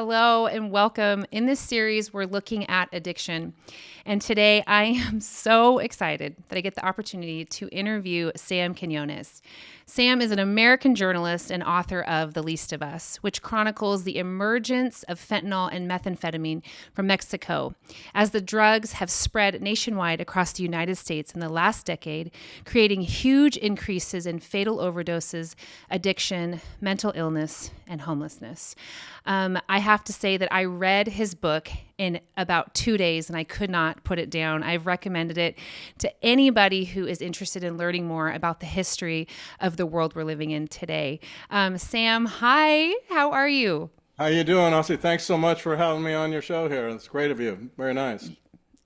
Hello and welcome. In this series, we're looking at addiction. And today I am so excited that I get the opportunity to interview Sam Quinones. Sam is an American journalist and author of The Least of Us, which chronicles the emergence of fentanyl and methamphetamine from Mexico as the drugs have spread nationwide across the United States in the last decade, creating huge increases in fatal overdoses, addiction, mental illness, and homelessness. I have to say that I read his book in about 2 days and I could not put it down. I've recommended it to anybody who is interested in learning more about the history of the world we're living in today. Sam, hi, how are you? How you doing, Aussie? Thanks so much for having me on your show here. It's great of you. Very nice.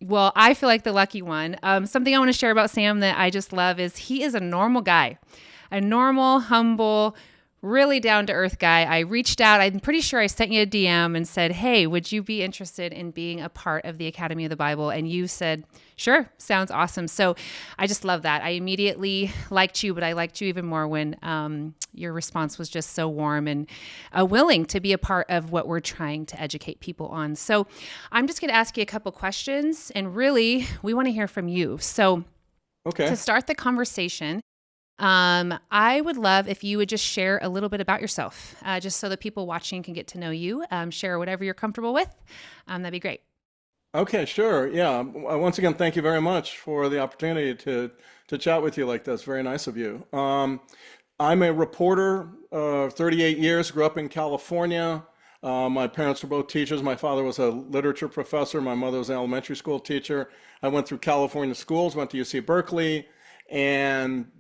Well, I feel like the lucky one. Something I want to share about Sam that I just love is he is a normal guy, a normal, humble, really down to earth guy. I reached out. I'm pretty sure I sent you a DM and said, hey, would you be interested in being a part of the Academy of the Bible? And you said, sure, sounds awesome. So I just love that. I immediately liked you, but I liked you even more when your response was just so warm and willing to be a part of what we're trying to educate people on. So I'm just going to ask you a couple questions, and really, we want to hear from you. So to Okay. start the conversation, I would love if you would just share a little bit about yourself, just so that people watching can get to know you. Share whatever you're comfortable with. That'd be great. Okay, sure. Yeah. Once again, thank you very much for the opportunity to chat with you like this. Very nice of you. I'm a reporter, 38 years, grew up in California. My parents were both teachers. My father was a literature professor. My mother was an elementary school teacher. I went through California schools, went to UC Berkeley, and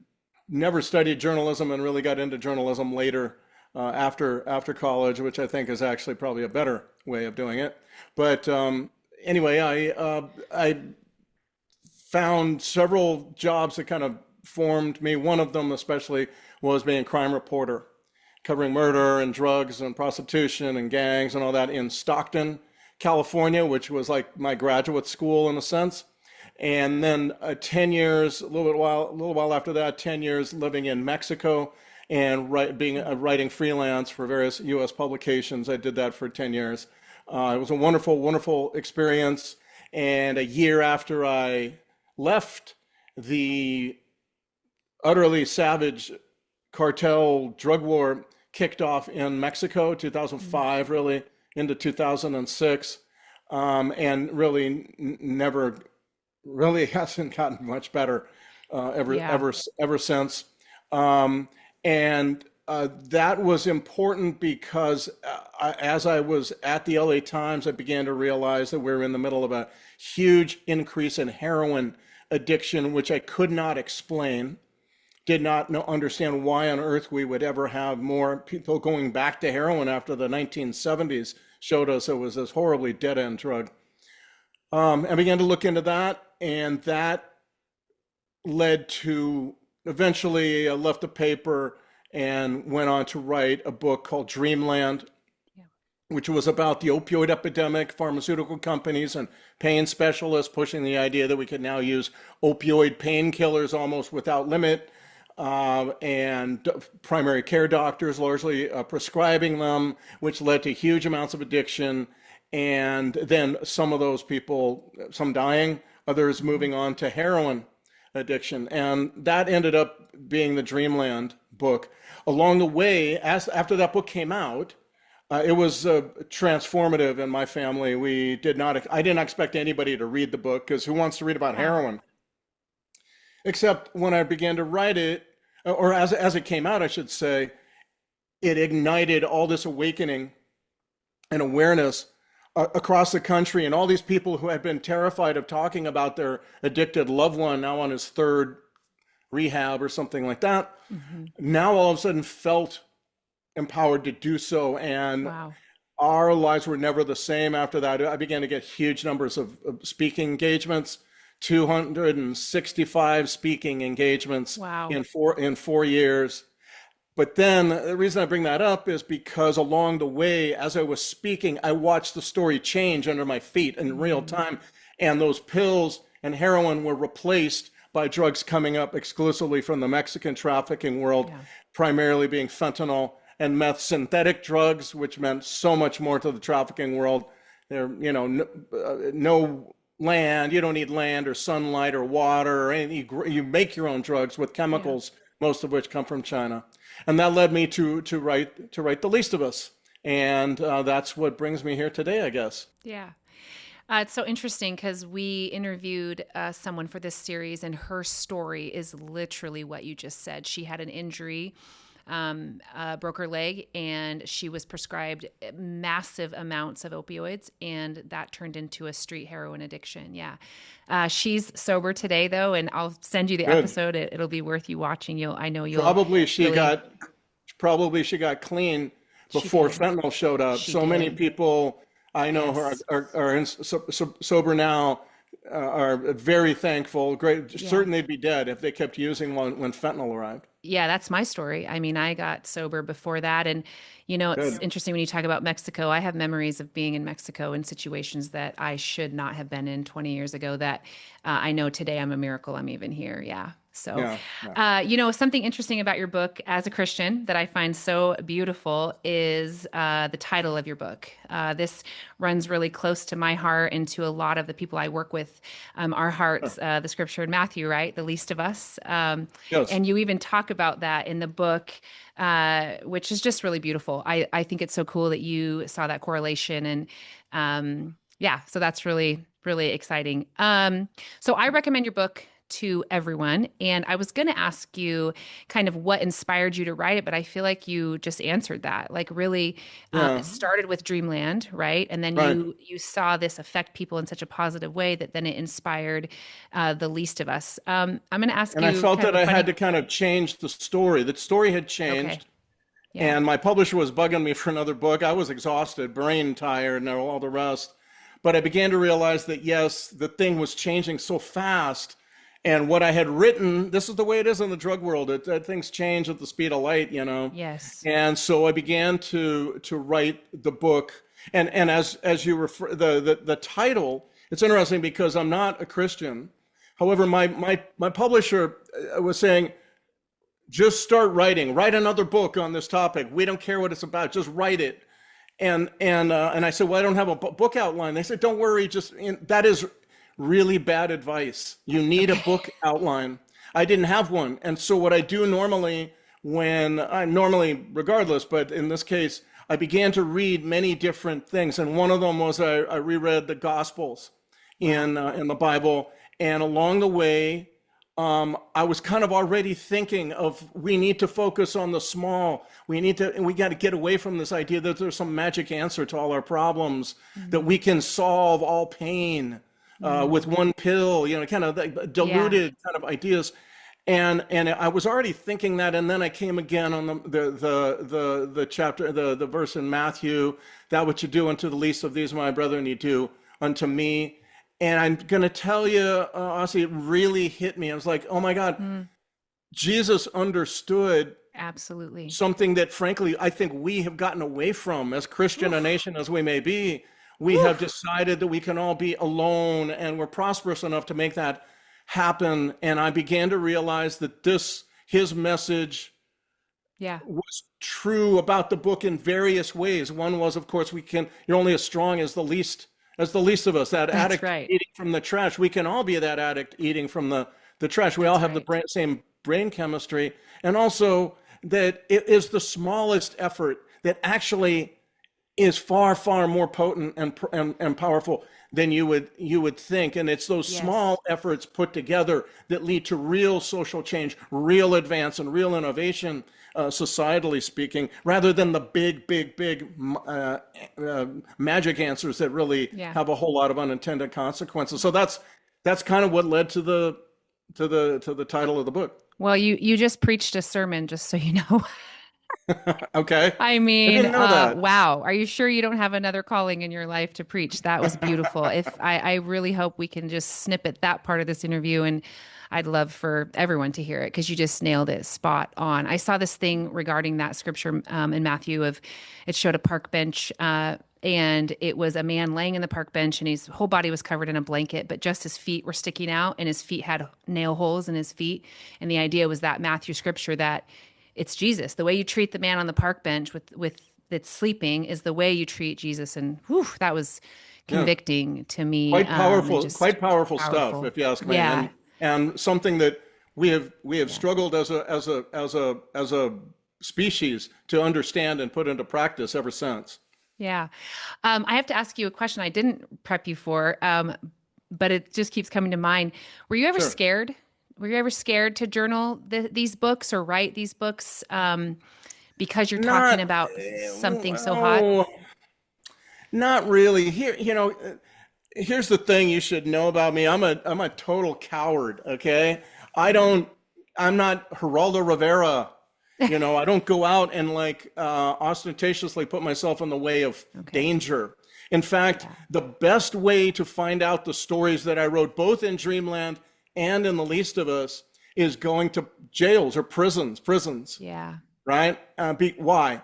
never studied journalism and really got into journalism later after college, which I think is actually probably a better way of doing it. But anyway, I found several jobs that kind of formed me. One of them especially was being a crime reporter, covering murder and drugs and prostitution and gangs and all that in Stockton, California, which was like my graduate school in a sense. And then 10 years, a little while after that, 10 years living in Mexico and writing freelance for various U.S. publications. I did that for 10 years. It was a wonderful, wonderful experience. And a year after I left, the utterly savage cartel drug war kicked off in Mexico, 2005, really into 2006, and really never really hasn't gotten much better Yeah. ever since. And that was important because as I was at the LA Times, I began to realize that we were in the middle of a huge increase in heroin addiction, which I could not explain. Did not understand why on earth we would ever have more people going back to heroin after the 1970s showed us it was this horribly dead end drug. I began to look into that, and that led to eventually I left the paper and went on to write a book called Dreamland, Yeah. which was about the opioid epidemic, pharmaceutical companies and pain specialists pushing the idea that we could now use opioid painkillers almost without limit, and primary care doctors largely prescribing them, which led to huge amounts of addiction. And then some of those people, some dying, others moving on to heroin addiction. And that ended up being the Dreamland book. Along the way, after that book came out, it was transformative in my family. I didn't expect anybody to read the book because who wants to read about Yeah. heroin? Except when I began to write it, or as it came out, I should say, it ignited all this awakening and awareness across the country, and all these people who had been terrified of talking about their addicted loved one now on his third rehab or something like that, Hmm. now all of a sudden felt empowered to do so. And Wow. our lives were never the same after that. I began to get huge numbers of speaking engagements, 265 speaking engagements Wow. in 4 years. But then the reason I bring that up is because along the way, as I was speaking, I watched the story change under my feet in real Hmm. time. And those pills and heroin were replaced by drugs coming up exclusively from the Mexican trafficking world, Yeah. primarily being fentanyl and meth synthetic drugs, which meant so much more to the trafficking world. There, no land. You don't need land or sunlight or water or anything. You make your own drugs with Yeah. chemicals, most of which come from China. And that led me to write The Least of Us. And that's what brings me here today, I guess. Yeah. It's so interesting because we interviewed someone for this series, and her story is literally what you just said. She had an injury, broke her leg, and she was prescribed massive amounts of opioids, and that turned into a street heroin addiction. Yeah. She's sober today, though, and I'll send you the Good. episode. It'll be worth you watching. I know you'll Probably she really, got probably she got clean she before did. fentanyl showed up. She So many did. people I know who Yes. sober now are very thankful. Great, Yeah. certain they'd be dead if they kept using one when fentanyl arrived. Yeah, that's my story. I mean, I got sober before that. And, it's Good. interesting when you talk about Mexico. I have memories of being in Mexico in situations that I should not have been in 20 years ago that I know today I'm a miracle I'm even here. Yeah. So, Yeah. Yeah. something interesting about your book as a Christian that I find so beautiful is the title of your book. This runs really close to my heart and to a lot of the people I work with. Our hearts, the scripture in Matthew, right? The least of us. Yes. And you even talk about that in the book, which is just really beautiful. I think it's so cool that you saw that correlation. And yeah, so that's really, really exciting. So I recommend your book to everyone. And I was going to ask you kind of what inspired you to write it, but I feel like you just answered that. Like really, it Yeah. started with Dreamland, right? And then Right. you saw this affect people in such a positive way that then it inspired The Least of Us. I'm going to ask And I you felt kind of that a I had funny. to kind of change the story. The story had Okay, changed, yeah, and my publisher was bugging me for another book. I was exhausted, brain tired, and all the rest. But I began to realize that yes, the thing was changing so fast. And what I had written, this is the way it is in the drug world. Things change at the speed of light. yes, And so I began to write the book. And as you refer the title, it's interesting because I'm not a Christian. However, my publisher was saying, just start writing, write another book on this topic. We don't care what it's about, just write it. And I said, well, I don't have a book outline. They said, don't worry, that is really bad advice. You need a okay, book outline. I didn't have one, and so what I do normally when I'm normally regardless, but in this case, I began to read many different things, and one of them was I reread the Gospels wow, in the Bible, and along the way, I was kind of already thinking of we need to focus on the small. We got to get away from this idea that there's some magic answer to all our problems, that mm, we can solve all pain with mm, one pill, kind of like yeah, diluted kind of ideas. And I was already thinking that, and then I came again on the chapter, the verse in Matthew, that what you do unto the least of these my brethren, you do unto me. And I'm going to tell you, honestly, it really hit me. I was like, oh my God, mm, Jesus understood absolutely, something that, frankly, I think we have gotten away from as Christian a oof, nation as we may be. We have oof, decided that we can all be alone, and we're prosperous enough to make that happen. And I began to realize that his message yeah, was true about the book in various ways. One was, of course, you're only as strong as the least of us, that that's addict right, eating from the trash. We can all be that addict eating from the trash. We all that's have the right, same brain chemistry. And also that it is the smallest effort that actually is far, far more potent and powerful than you would think. And it's those yes, small efforts put together that lead to real social change, real advance, and real innovation, societally speaking, rather than the big, big, big magic answers that really yeah. have a whole lot of unintended consequences. So that's kind of what led to the title of the book. Well, you just preached a sermon, just so you know. Okay, I I mean, didn't know that. wow. Are you sure you don't have another calling in your life to preach? That was beautiful. If I really hope we can just snippet that part of this interview, and I'd love for everyone to hear it because you just nailed it spot on. I saw this thing regarding that scripture in Matthew of it showed a park bench. And it was a man laying in the park bench, and his whole body was covered in a blanket, but just his feet were sticking out, and his feet had nail holes in his feet. And the idea was that Matthew scripture that it's Jesus. The way you treat the man on the park bench with that's sleeping is the way you treat Jesus. And whew, that was Yeah. convicting to me, and just Quite powerful stuff, powerful. if you ask me, Yeah, and something that we have yeah, struggled as a species to understand and put into practice ever since. yeah. I have to ask you a question I didn't prep you for, but it just keeps coming to mind. Were you ever Sure. scared? Were you ever scared to journal these books or write these books, because you're talking Not, about something so hot? oh, not really. Here's the thing you should know about me. I'm a total coward, okay? I Hmm. don't I'm not Geraldo Rivera. I don't go out and like ostentatiously put myself in the way of Okay. danger. In fact, Yeah. the best way to find out the stories that I wrote, both in Dreamland and in The Least of Us, is going to jails or prisons, Yeah. right? Why?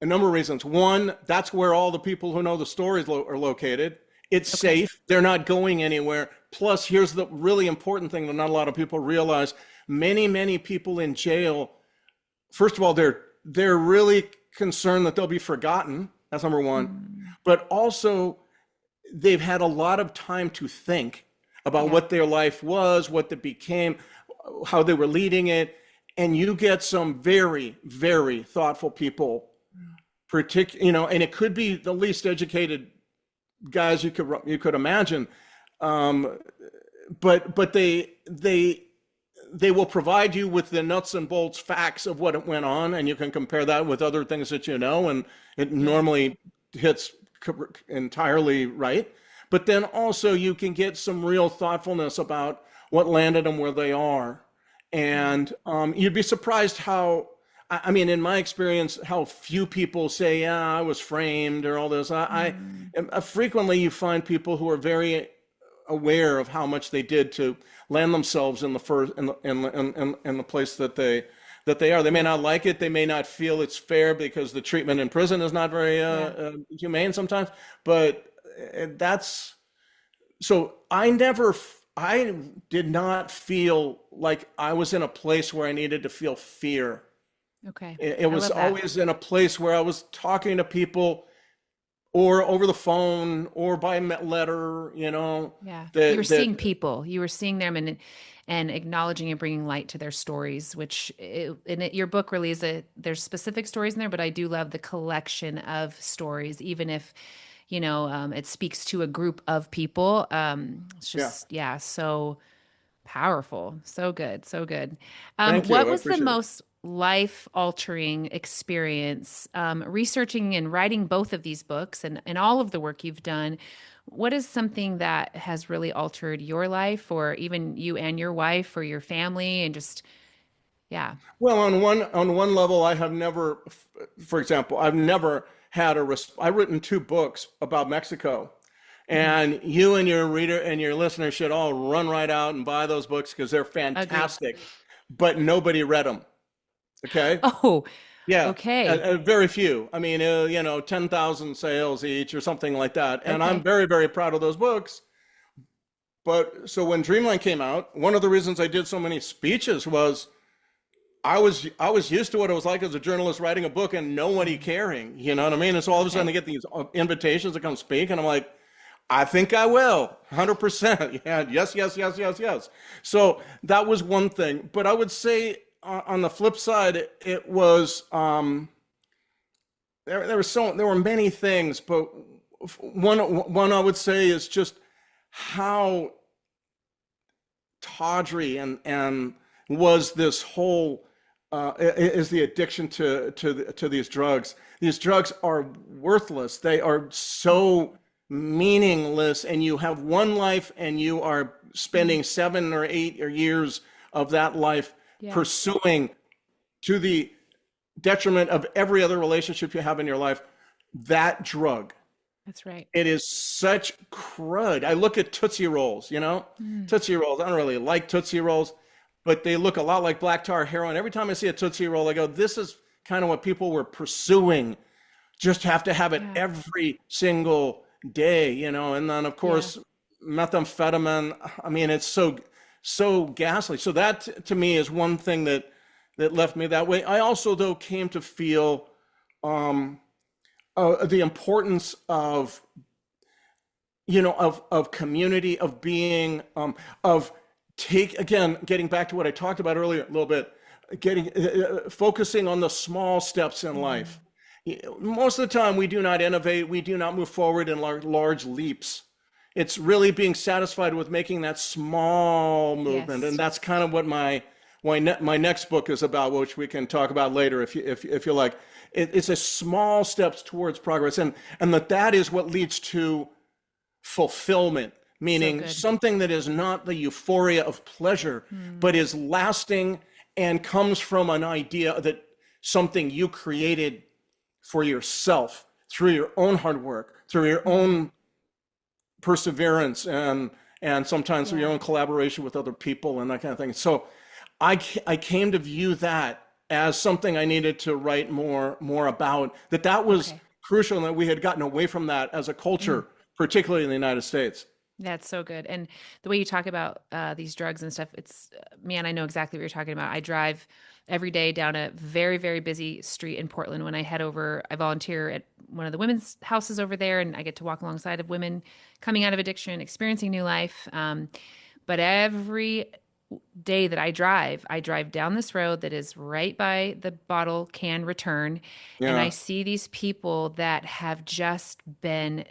A number of reasons. One, that's where all the people who know the stories are located. It's Okay. safe. They're not going anywhere. Plus, here's the really important thing that not a lot of people realize. Many people in jail, first of all, they're really concerned that they'll be forgotten. That's number one. Mm. But also, they've had a lot of time to think about Yeah. what their life was, what it became, how they were leading it. And you get some very thoughtful people, and it could be the least educated guys you could imagine, um, but they will provide you with the nuts and bolts facts of what went on, and you can compare that with other things that and it Yeah. normally hits entirely right. But then also you can get some real thoughtfulness about what landed them where they are, Yeah. and you'd be surprised how. I mean, in my experience, how few people say, "Yeah, I was framed" or all this. Mm. Frequently you find people who are very aware of how much they did to land themselves in the first in the place that they are. They may Yeah. not like it. They may not feel it's fair because the treatment in prison is not very Yeah. humane sometimes. But that's so. I did not feel like I was in a place where I needed to feel fear. Okay. It I was love that. always in a place where I was talking to people or over the phone or by letter, Yeah. You were that seeing people. You were seeing them and acknowledging and bringing light to their stories, your book really is there's specific stories in there, but I do love the collection of stories, even if, it speaks to a group of people. It's yeah. just, yeah, so powerful. So good. So good. Thank What you. I was the appreciate it. most life altering experience, researching and writing both of these books and all of the work you've done? What is something that has really altered your life or even you and your wife or your family and just, yeah. Well, on one level, I have never, for example, I've never had I've written two books about Mexico, Mhm. and you and your reader and your listener should all run right out and buy those books because they're Agreed. fantastic. But nobody read them. Okay. Oh, Yeah, okay. very few. I mean, 10,000 sales each or something like that. And I'm Okay. very proud of those books. But so when Dreamland came out, one of the reasons I did so many speeches was I was used to what it was like as a journalist writing a book and nobody Mhm. caring. You know what I mean? And so all of a sudden I Okay. get these invitations to come speak, and I'm like, I think I will, 100%. Yeah, yes. So that was one thing. But I would say on the flip side, it was there were many things, but one I would say is just how tawdry and was this whole is the addiction to these drugs. These drugs are worthless. They are so meaningless, and you have one life, and you are Mhm. spending 7 or 8 years of that life Yeah, pursuing to the detriment of every other relationship you have in your life that drug. that's right. It is such crud. I look at Tootsie Rolls, Mm. Tootsie Rolls. I don't really like Tootsie Rolls, but they look a lot like black tar heroin. Every time I see a Tootsie Roll, I go, this is kind of what people were pursuing. Just have to have it Yeah. every single day. And then, of Yeah. course, methamphetamine. I mean, it's so ghastly. So that to me is one thing that that left me that way. I also, though, came to feel um, the importance of, of community, of being, of again, getting back to what I talked about earlier a little bit, focusing on the small steps in life. Most of the time, we do not innovate, we do not move forward in large leaps. It's really being satisfied with making that small movement, and Yes. that's kind of what my next book is about, which we can talk about later if you like. It's a small steps towards progress, and that is what leads to fulfillment, So meaning good. something that is not the euphoria of pleasure, but is lasting and comes from an idea that something you created for yourself through your own hard work, through your own perseverance, and sometimes through your Yeah. own collaboration with other people and that kind of thing. So I came to view that as something I needed to write more about, that was Okay. crucial, and that we had gotten away from that as a culture, particularly in the United States. That's so good. And the way you talk about these drugs and stuff, it's, man, I know exactly what you're talking about. I drive every day down a very, very busy street in Portland. When I head over, I volunteer at one of the women's houses over there, and I get to walk alongside of women coming out of addiction, experiencing new life. But every day that I drive down this road that is right by the bottle can return, and I Yeah, see these people that have just been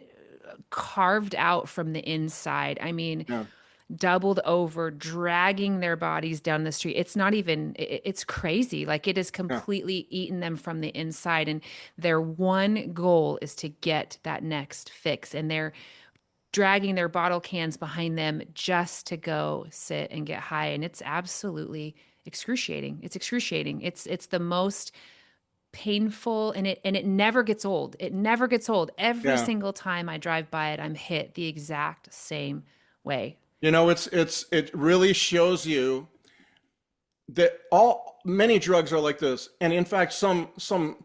carved out from the inside. I mean, yeah, doubled over, dragging their bodies down the street. It's not even, it's crazy. Like it has yeah, completely eaten them from the inside. And their one goal is to get that next fix. And they're dragging their bottle cans behind them just to go sit and get high. And it's absolutely excruciating. It's excruciating. It's the most painful, and it never gets old. It never gets old. Every yeah. single time I drive by it, I'm hit the exact same way. It really shows you that many drugs are like this, and in fact, some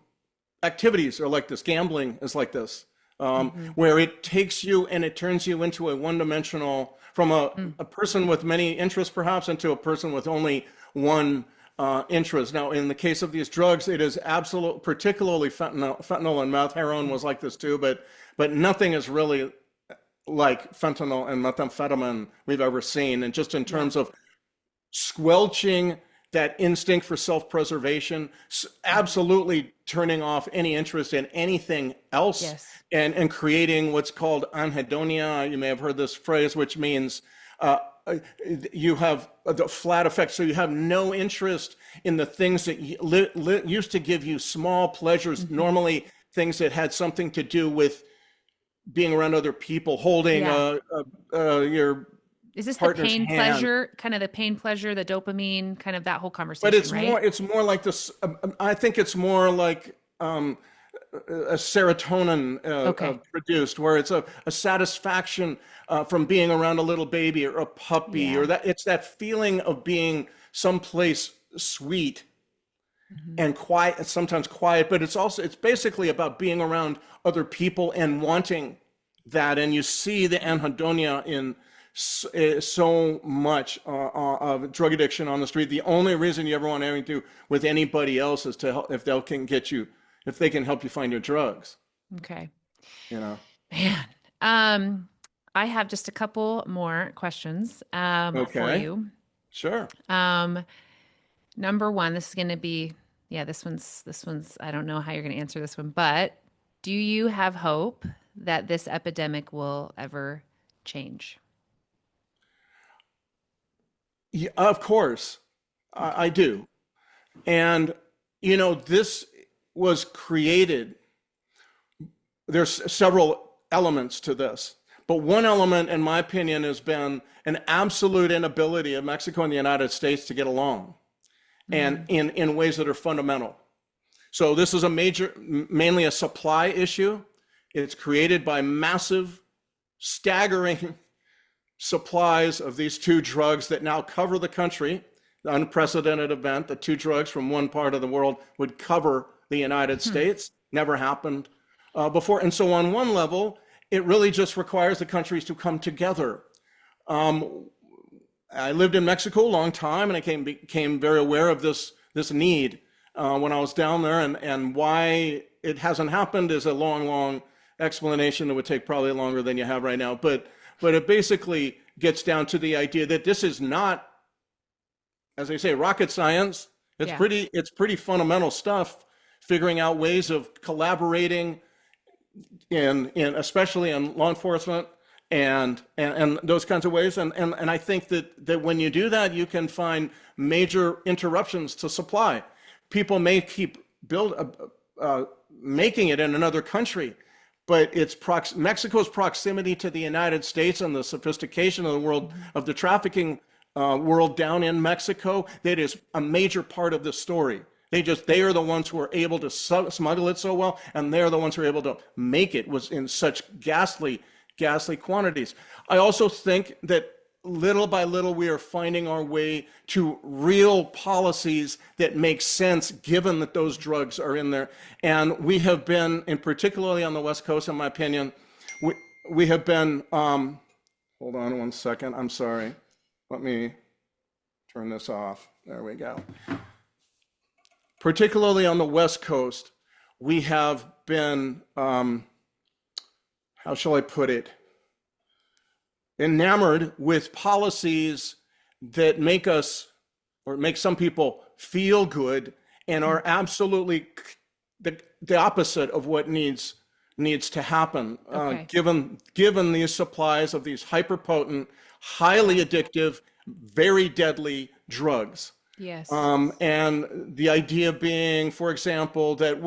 activities are like this. Gambling is like this, Hmm. where it takes you and it turns you into a one-dimensional, from a person with many interests, perhaps, into a person with only one interest. Now, in the case of these drugs, it is absolute, particularly fentanyl and meth. Heroin was like this too, but nothing is really like fentanyl and methamphetamine we've ever seen. And just in Yeah. terms of squelching that instinct for self-preservation, absolutely turning off any interest in anything else, Yes. and creating what's called anhedonia. You may have heard this phrase, which means uh, you have the flat effect. So you have no interest in the things that used to give you small pleasures, Hmm. normally things that had something to do with being around other people, holding Yeah. your Is this the partner's pain hand. pleasure, kind of the pain pleasure, the dopamine, kind of that whole But conversation, right? it's more like this. I think it's more like a serotonin Okay. produced, where it's a satisfaction from being around a little baby or a puppy, or Yeah. that it's that feeling of being someplace sweet Hmm. and quiet, sometimes quiet, but it's basically about being around other people and wanting that. And you see the anhedonia in so much of drug addiction on the street. The only reason you ever want anything to do with anybody else is to help, if they can help you find your drugs, Okay. you know. Man. Um, I have just a couple more questions for Okay, you. sure. Um, Number one, this is going to be, yeah, this one's, I don't know how you're going to answer this one, but do you have hope that this epidemic will ever change? Yeah, of course, I Okay. do. And, this was created. There's several elements to this, but one element, in my opinion, has been an absolute inability of Mexico and the United States to get along, and Mm, in ways that are fundamental. So this is mainly a supply issue. It's created by massive, staggering supplies of these two drugs that now cover the country. The unprecedented event, the two drugs from one part of the world would cover the United hmm, States. Never happened before. And so, on one level, it really just requires the countries to come together. Um, I lived in Mexico a long time, and I became very aware of this this need when I was down there, and why it hasn't happened is a long, long explanation that would take probably longer than you have right now. But it basically gets down to the idea that this is not, as I say, rocket science. Yeah. It's pretty fundamental stuff, figuring out ways of collaborating in especially in law enforcement and those kinds of ways. And I think that when you do that, you can find major interruptions to supply. People may keep making it in another country, but it's Mexico's proximity to the United States and the sophistication of the world, of the trafficking world down in Mexico, that is a major part of the story. They are the ones who are able to smuggle it so well, and they're the ones who are able to make it was in such ghastly quantities. I also think that little by little we are finding our way to real policies that make sense given that those drugs are in there. And we have been, and particularly on the West Coast, in my opinion, we have been, hold on one second, I'm sorry. Let me turn this off. There we go. Particularly on the West Coast, we have been, how shall I put it, enamored with policies that make us, or make some people feel good, and are absolutely the opposite of what needs to happen, given these supplies of these hyperpotent, highly addictive, very deadly drugs. Yes. And the idea being, for example, that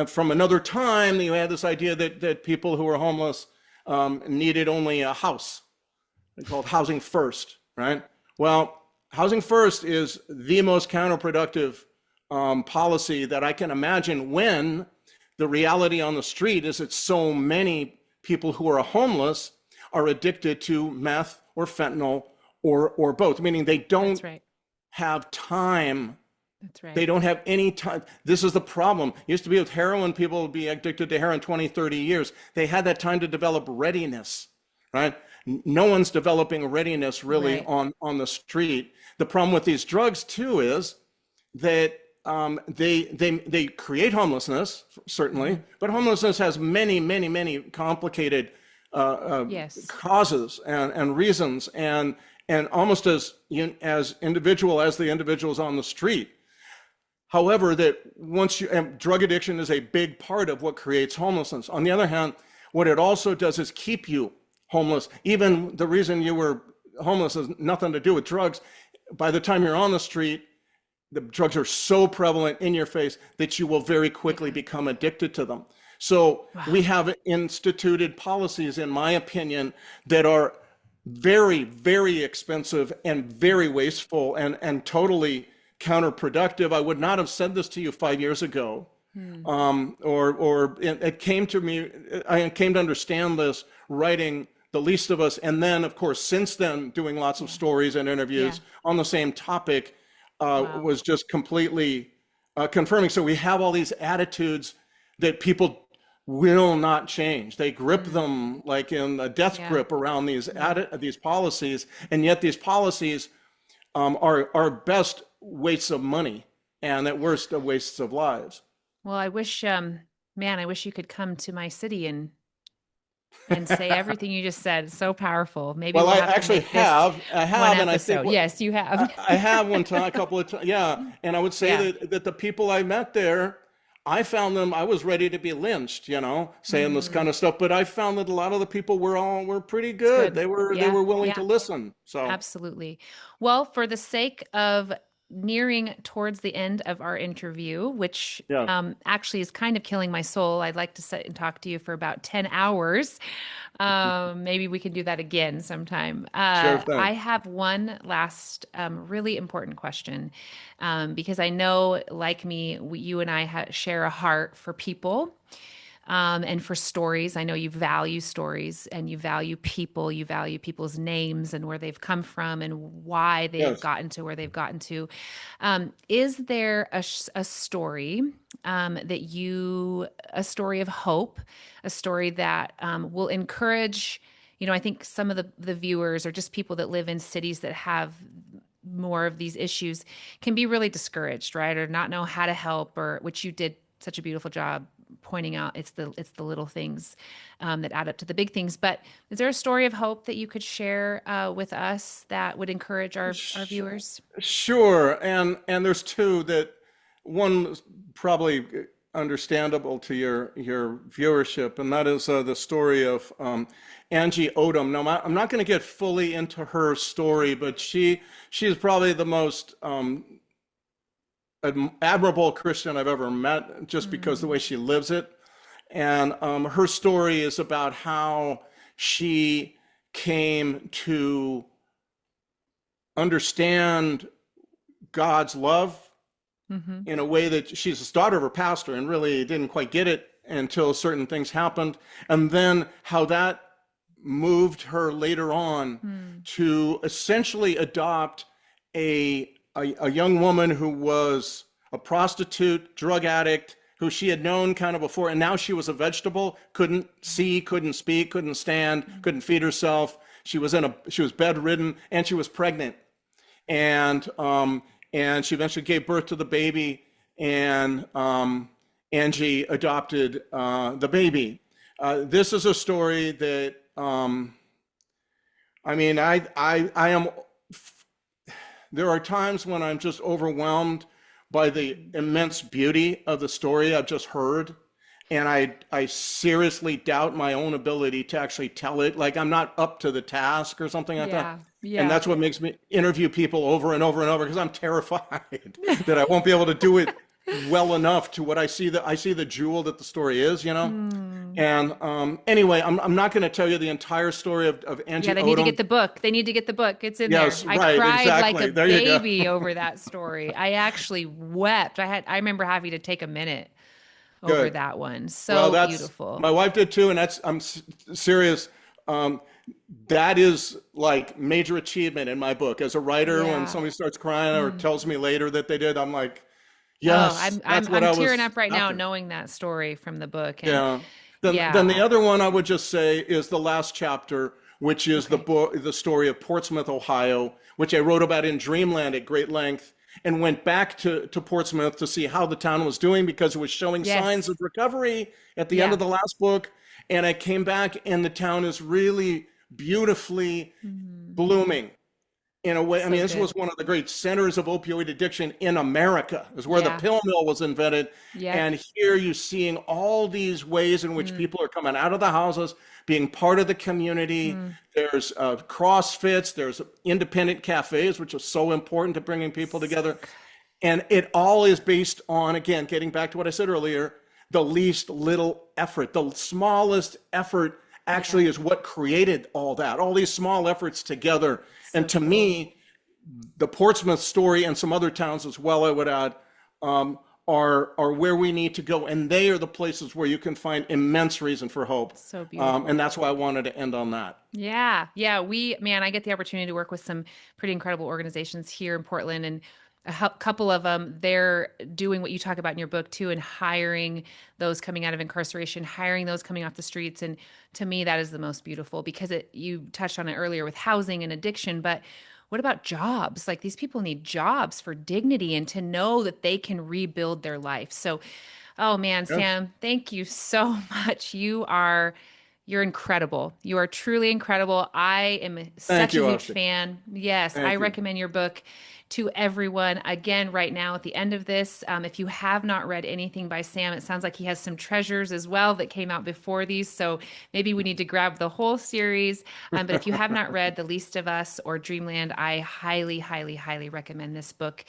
from another time, you had this idea that people who were homeless needed only a house. They called housing first, right? Well, housing first is the most counterproductive policy that I can imagine, when the reality on the street is that so many people who are homeless are addicted to meth or fentanyl or both, meaning they don't have time. That's right. They don't have any time. This is the problem. It used to be with heroin, people would be addicted to heroin 20, 30 years. They had that time to develop readiness, right? No one's developing readiness really on the street. The problem with these drugs too is that they create homelessness, certainly, but homelessness has many, many, many complicated causes and reasons, and almost as individual as the individuals on the street. However, that drug addiction is a big part of what creates homelessness. On the other hand, what it also does is keep you homeless. Even the reason you were homeless has nothing to do with drugs. By the time you're on the street, the drugs are so prevalent in your face that you will very quickly become addicted to them. So we have instituted policies, in my opinion, that are very, very expensive and very wasteful and totally counterproductive. I would not have said this to you 5 years ago. Or it came to me, I came to understand this writing The Least of Us. And then, of course, since then, doing lots of stories and interviews on the same topic was just completely confirming. So we have all these attitudes that people will not change. They grip them like in a death grip around these policies. And yet these policies are best wastes of money, and at worst, wastes of lives. Well, I wish, I wish you could come to my city and say everything you just said. It's so powerful. Maybe well, we'll I actually have, and I think yes, you have. I have one time, a couple of times, and I would say that the people I met there, I found them. I was ready to be lynched, saying this kind of stuff. But I found that a lot of the people were pretty good. They were willing to listen. So absolutely. Well, for the sake of nearing towards the end of our interview, which actually is kind of killing my soul, I'd like to sit and talk to you for about 10 hours. Maybe we can do that again sometime. Sure thing. I have one last really important question, because I know, like me, you and I share a heart for people. And for stories. I know you value stories, and you value people. You value people's names and where they've come from and why they've gotten to where they've gotten to. Is there a story a story of hope, a story that will encourage, I think some of the viewers, or just people that live in cities that have more of these issues can be really discouraged, right? Or not know how to help, or which you did such a beautiful job pointing out. It's the little things that add up to the big things. But is there a story of hope that you could share with us that would encourage our Sh- viewers? Sure, and there's two that one probably understandable to your viewership, and that is the story of Angie Odom. Now, I'm not going to get fully into her story, but she is probably the most admirable Christian I've ever met, just because the Mm, way she lives it. And her story is about how she came to understand God's love hmm. in a way that she's the daughter of her pastor and really didn't quite get it until certain things happened. And then how that moved her later on Mm, to essentially adopt a young woman who was a prostitute, drug addict, who she had known kind of before, and now she was a vegetable, couldn't see, couldn't speak, couldn't stand, couldn't feed herself. She was bedridden, and she was pregnant, and she eventually gave birth to the baby, and Angie adopted the baby. This is a story that I mean, I am. There are times when I'm just overwhelmed by the immense beauty of the story I've just heard, and I seriously doubt my own ability to actually tell it. Like I'm not up to the task or something like that. yeah, And yeah. that's what makes me interview people over and over and over because I'm terrified that I won't be able to do it well enough to what I see the jewel that the story is, you know? Hmm. And anyway, I'm not going to tell you the entire story of Yeah, Angie they need to get Odom. the book. They need to get the book. It's in there. Yes, I right, cried like a exactly. There you go. baby over that story. I actually wept. I remember having to take a minute over Good. that one. Well, So that's beautiful. my wife did too, and serious. Um, that is like major achievement in my book. As a writer, when Yeah. somebody starts crying or Mm. tells me later that they did, I'm like, Oh, yes, I'm that's I'm what I'm I tearing was up right now after. knowing that story from the book. And Yeah. Then the yeah, other one I would just say is the last chapter, which is okay. the story of Portsmouth, Ohio, which I wrote about in Dreamland at great length, and went back to Portsmouth to see how the town was doing because it was showing signs Yes. of recovery at the end of Yeah. the last book. And I came back, and the town is really beautifully Mm. blooming in a way. I So mean, this good. was one of the great centers of opioid addiction in America. It was where the Yeah. pill mill was invented. Yep. And here you're seeing all these ways in which Mm. people are coming out of the houses, being part of the community. Mm. There's CrossFits, there's independent cafes, which is so important to bringing people So together. good. And it all is based on, again, getting back to what I said earlier, the least little effort. The smallest effort Yeah. actually is what created all that, all these small efforts together. And So to cool. me, the Portsmouth story and some other towns as well, I would add, um, are where we need to go, and they are the places where you can find immense reason for hope. So And beautiful. that's why I wanted to end on that. Yeah. Yeah. Man, I get the opportunity to work with some pretty incredible organizations here in Portland, and couple of them, they're doing what you talk about in your book too, and hiring those coming out of incarceration, hiring those coming off the streets. And to me, that is the most beautiful because you touched on it earlier with housing and addiction, but what about jobs? Like these people need jobs for dignity and to know that they can rebuild their life. So, oh man, Yes. Sam, thank you so much. You're incredible. You are truly incredible. I am Thank such a you, huge Austin. fan. Yes, I Thank you. recommend your book to everyone. Again, right now at the end of this, if you have not read anything by Sam, it sounds like he has some treasures as well that came out before these. So maybe we need to grab the whole series. But if you have not read The Least of Us or Dreamland, I highly, highly, highly recommend this book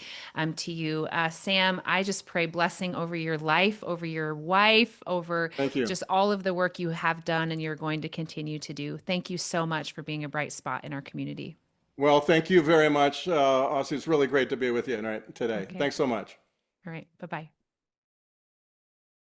to you. Sam, I just pray blessing over your life, over your wife, over Thank you. just all of the work you have done and you're going to continue to do. Thank you so much for being a bright spot in our community. Well, thank you very much, Austin. It's really great to be with you today. Okay. Thanks so much. All right. Bye bye.